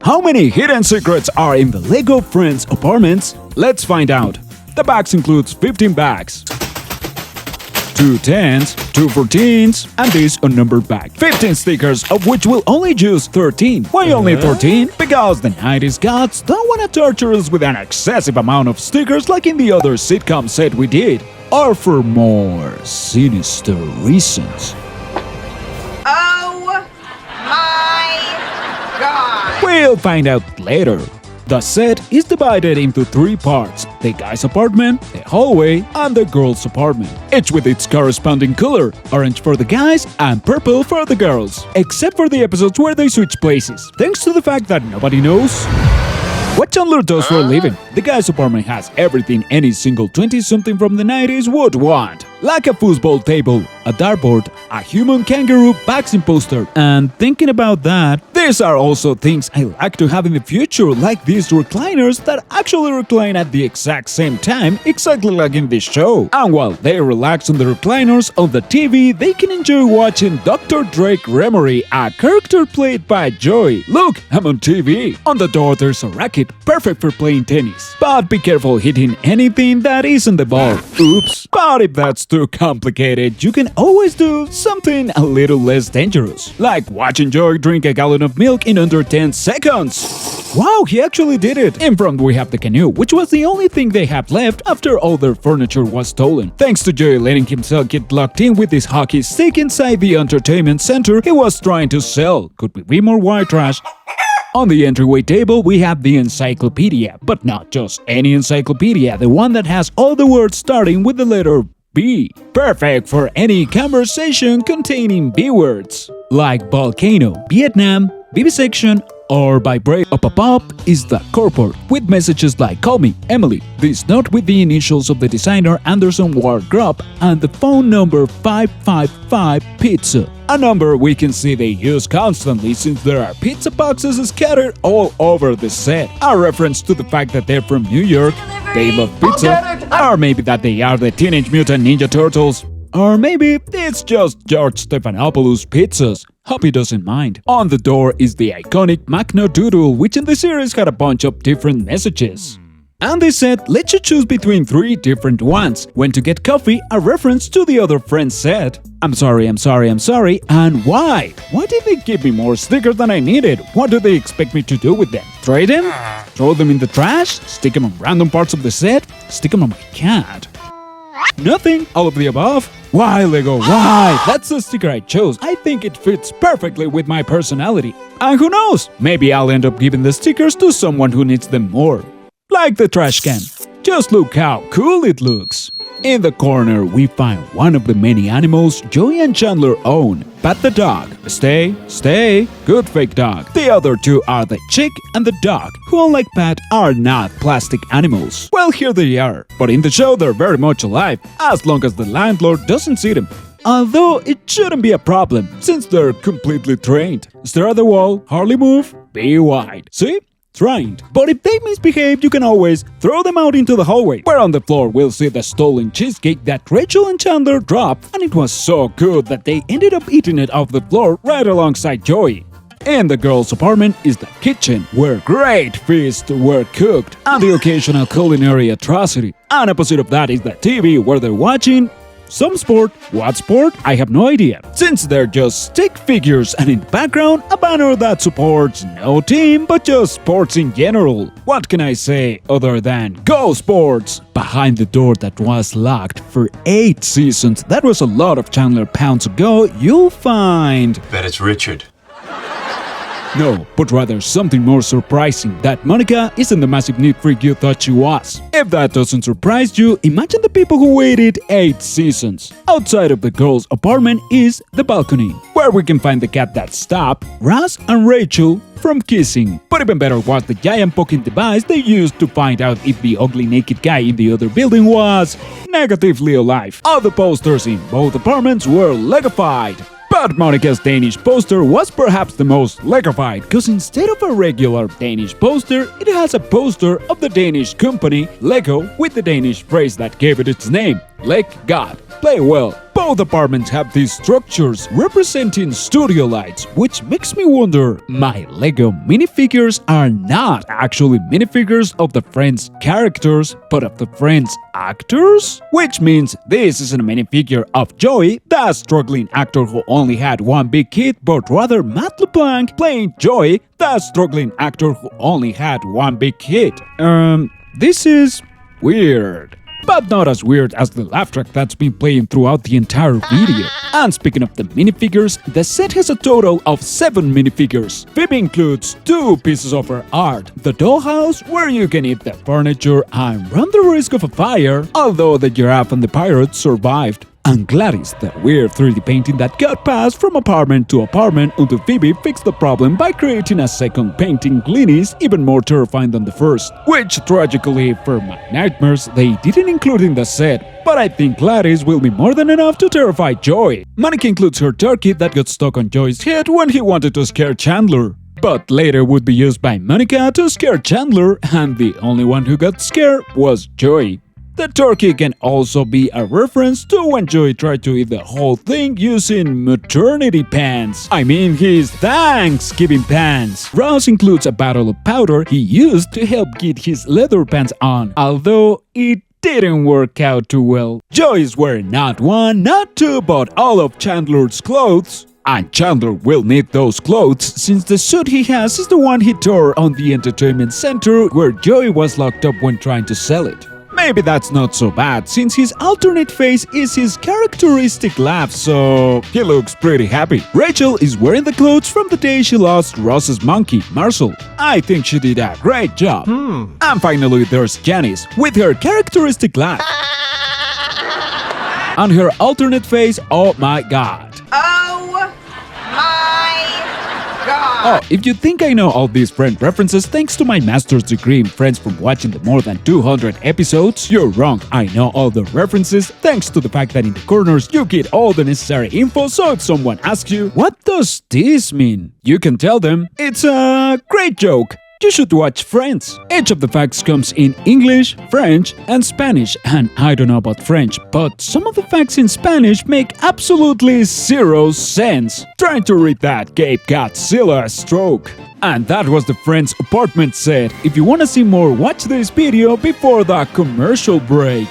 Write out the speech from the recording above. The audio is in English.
How many hidden secrets are in the LEGO Friends apartments? Let's find out. The box includes 15 bags, 2 10s, 2 14s, and this unnumbered bag. 15 stickers, of which we'll only use 13. Why only 13? Because the 90s gods don't want to torture us with an excessive amount of stickers like in the other sitcom set we did, or for more sinister reasons. Oh my god! We'll find out later. The set is divided into 3 parts: the guy's apartment, the hallway, and the girl's apartment, each with its corresponding color: orange for the guys and purple for the girls, except for the episodes where they switch places, thanks to the fact that nobody knows what Chandler does for a living. The guy's apartment has everything any single 20-something from the 90s would want, like a foosball table, a dartboard, a human kangaroo boxing poster. And thinking about that, these are also things I like to have in the future, like these recliners that actually recline at the exact same time, exactly like in this show. And while they relax on the recliners on the TV, they can enjoy watching Dr. Drake Remory, a character played by Joey. Look, I'm on TV. On the door there's a racket, perfect for playing tennis. But be careful hitting anything that isn't the ball. Oops. But if that's too complicated, you can always do something a little less dangerous, like watching Joey drink a gallon of milk in under 10 seconds. Wow, he actually did it! In front we have the canoe, which was the only thing they had left after all their furniture was stolen. Thanks to Joey letting himself get locked in with his hockey stick inside the entertainment center he was trying to sell. Could we be more white trash? On the entryway table, we have the encyclopedia, but not just any encyclopedia, the one that has all the words starting with the letter B. Perfect for any conversation containing B words, like volcano, Vietnam, vivisection, or vibrate. Up is the corporate, with messages like call me, Emily. This note with the initials of the designer Anderson Wardrop and the phone number 555 Pizza. A number we can see they use constantly since there are pizza boxes scattered all over the set. A reference to the fact that they're from New York, they love pizza, or maybe that they are the Teenage Mutant Ninja Turtles. Or maybe it's just George Stephanopoulos pizzas. Hope he doesn't mind. On the door is the iconic Magno Doodle, which in the series had a bunch of different messages. And they said, let you choose between 3 different ones. When to get coffee, a reference to the other friends said, I'm sorry, and why? Why did they give me more stickers than I needed? What do they expect me to do with them? Trade them? Throw them in the trash? Stick them on random parts of the set? Stick them on my cat? Nothing, all of the above. Why, Lego, why? That's the sticker I chose. I think it fits perfectly with my personality. And who knows, maybe I'll end up giving the stickers to someone who needs them more. Like the trash can. Just look how cool it looks. In the corner, we find one of the many animals Joey and Chandler own, Pat the dog. Stay, good fake dog. The other 2 are the chick and the dog, who unlike Pat are not plastic animals. Well, here they are, but in the show they're very much alive, as long as the landlord doesn't see them. Although it shouldn't be a problem, since they're completely trained. Stare at the wall, hardly move, be wide. See? Trained. But if they misbehave, you can always throw them out into the hallway, where on the floor we'll see the stolen cheesecake that Rachel and Chandler dropped, and it was so good that they ended up eating it off the floor right alongside Joey. In the girls' apartment is the kitchen, where great feasts were cooked, and the occasional culinary atrocity. And opposite of that is the TV, where they're watching some sport. What sport? I have no idea, since they're just stick figures, and in the background, a banner that supports no team, but just sports in general. What can I say other than go sports? Behind the door that was locked for 8 seasons, that was a lot of Chandler pounds ago, you'll find... Bet it's Richard. No, but rather something more surprising, that Monica isn't the massive neat freak you thought she was. If that doesn't surprise you, imagine the people who waited 8 seasons. Outside of the girls' apartment is the balcony, where we can find the cat that stopped Ross and Rachel from kissing. But even better was the giant poking device they used to find out if the ugly naked guy in the other building was negatively alive. All the posters in both apartments were Legofied. But Monica's Danish poster was perhaps the most Legofied, because instead of a regular Danish poster, it has a poster of the Danish company Lego with the Danish phrase that gave it its name, Leg God. Play well. Both Both apartments have these structures representing studio lights, which makes me wonder, my Lego minifigures are not actually minifigures of the Friends characters, but of the Friends actors? Which means this isn't a minifigure of Joey, the struggling actor who only had one big hit, but rather Matt LeBlanc playing Joey, the struggling actor who only had one big hit. This is weird. But not as weird as the laugh track that's been playing throughout the entire video. And speaking of the minifigures, the set has a total of 7 minifigures. Phoebe includes 2 pieces of her art. The dollhouse, where you can eat the furniture and run the risk of a fire, although the giraffe and the pirate survived. And Gladys, the weird 3D painting that got passed from apartment to apartment until Phoebe fixed the problem by creating a second painting Glenys even more terrifying than the first, which tragically for my nightmares they didn't include in the set, but I think Gladys will be more than enough to terrify Joey. Monica includes her turkey that got stuck on Joey's head when he wanted to scare Chandler, but later would be used by Monica to scare Chandler, and the only one who got scared was Joey. The turkey can also be a reference to when Joey tried to eat the whole thing using maternity pants. I mean his Thanksgiving pants. Ross includes a bottle of powder he used to help get his leather pants on, although it didn't work out too well. Joey's wearing not 1, not 2, but all of Chandler's clothes. And Chandler will need those clothes since the suit he has is the one he tore on the entertainment center where Joey was locked up when trying to sell it. Maybe that's not so bad, since his alternate face is his characteristic laugh, so he looks pretty happy. Rachel is wearing the clothes from the day she lost Ross's monkey, Marcel. I think she did a great job. And finally there's Janice, with her characteristic laugh. And her alternate face, oh my god. Oh my God. Oh, if you think I know all these Friend references thanks to my master's degree in Friends from watching the more than 200 episodes, you're wrong. I know all the references thanks to the fact that in the corners you get all the necessary info, so if someone asks you, what does this mean? You can tell them, it's a great joke. You should watch Friends. Each of the facts comes in English, French, and Spanish, and I don't know about French, but some of the facts in Spanish make absolutely 0 sense. Trying to read that gave Godzilla a stroke. And that was the Friends apartment set. If you wanna see more, watch this video before the commercial break.